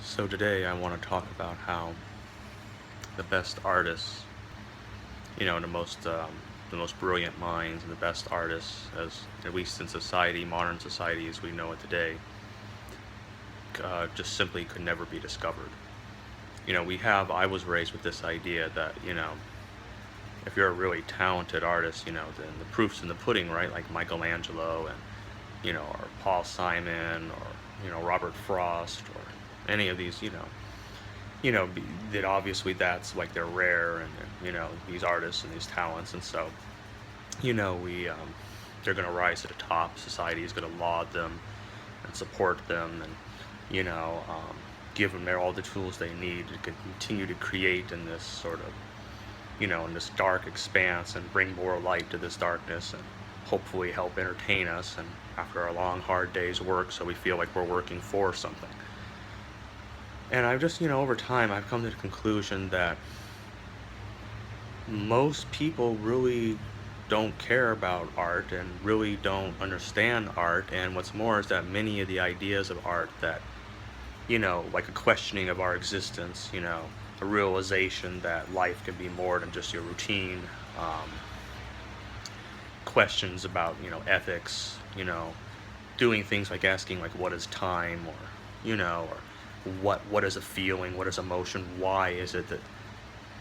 So today I want to talk about how the best artists, the most brilliant minds and the best artists, as at least in society, modern society as we know it today, just simply could never be discovered. I was raised with this idea that, if you're a really talented artist, then the proof's in the pudding, right? Like Michelangelo and, or Paul Simon or, Robert Frost or any of these, that obviously that's like they're rare and these artists and these talents, and so we they're going to rise to the top. Society is going to laud them and support them, and give them all the tools they need to continue to create in this sort of in this dark expanse and bring more light to this darkness and hopefully help entertain us and after a long hard day's work, so we feel like we're working for something. And I've just, over time, I've come to the conclusion that most people really don't care about art and really don't understand art. And what's more is that many of the ideas of art that, like a questioning of our existence, a realization that life can be more than just your routine, questions about, ethics, doing things like asking, like, what is time, or, or what is a feeling, what is emotion, why is it that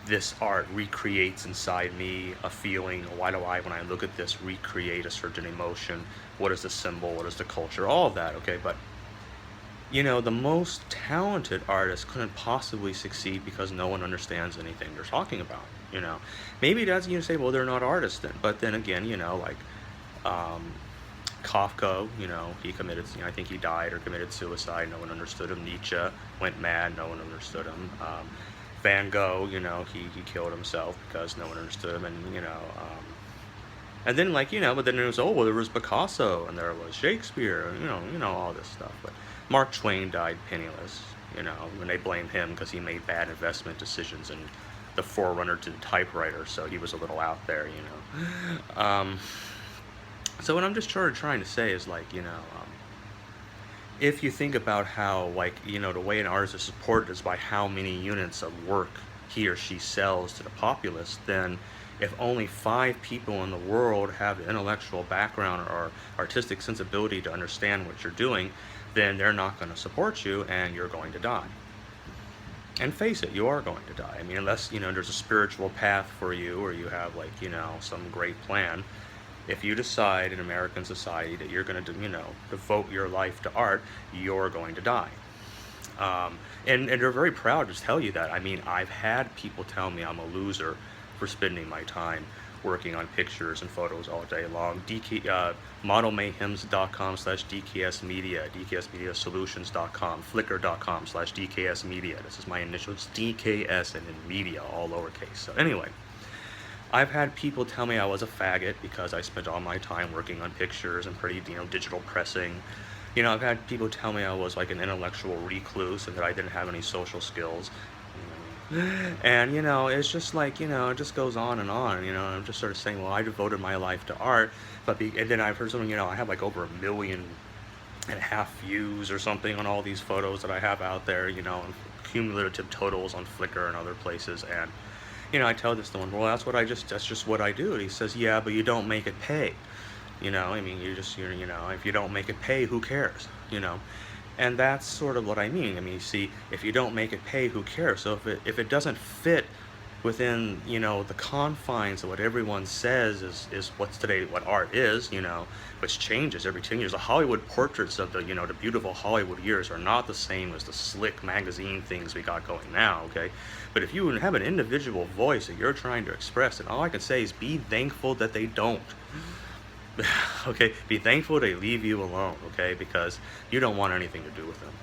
this art recreates inside me a feeling, why do I, when I look at this, recreate a certain emotion, what is the symbol, what is the culture, all of that, okay? But the most talented artists couldn't possibly succeed because no one understands anything they're talking about. Maybe that's, you say, well, they're not artists then, but then again, like um Kafka, he committed, I think he died or committed suicide. No one understood him. Nietzsche went mad. No one understood him. Van Gogh, he killed himself because no one understood him. And then but then it was, oh, well, there was Picasso and there was Shakespeare, and, all this stuff. But Mark Twain died penniless, when they blame him because he made bad investment decisions and the forerunner to the typewriter. So he was a little out there, So what I'm just sort of trying to say is, like, if you think about how, like, the way an artist is supported is by how many units of work he or she sells to the populace, then if only 5 people in the world have the intellectual background or artistic sensibility to understand what you're doing, then they're not going to support you and you're going to die. And face it, you are going to die. I mean, unless, there's a spiritual path for you or you have, like, some great plan. If you decide in American society that you're going to, devote your life to art, you're going to die. And they're very proud to tell you that. I mean, I've had people tell me I'm a loser for spending my time working on pictures and photos all day long. Modelmayhems.com/DKSmedia, DKSmediasolutions.com, Flickr.com/DKSmedia. This is my initials, DKS, and then media, all lowercase. So anyway, I've had people tell me I was a faggot because I spent all my time working on pictures and pretty, digital pressing. I've had people tell me I was like an intellectual recluse and that I didn't have any social skills. And, it's just like, it just goes on and on, I'm just sort of saying, well, I devoted my life to art, and then I've heard something, I have like over 1.5 million views or something on all these photos that I have out there, and cumulative totals on Flickr and other places, and I tell this to one, well, that's just what I do. And he says, yeah, but you don't make it pay. I mean, if you don't make it pay, who cares? And that's sort of what I mean. I mean, you see, if you don't make it pay, who cares? So if it doesn't fit within, the confines of what everyone says is what art is, which changes every 10 years. The Hollywood portraits of the beautiful Hollywood years are not the same as the slick magazine things we got going now, okay? But if you have an individual voice that you're trying to express, and all I can say is be thankful that they don't. Okay? Be thankful they leave you alone, okay? Because you don't want anything to do with them.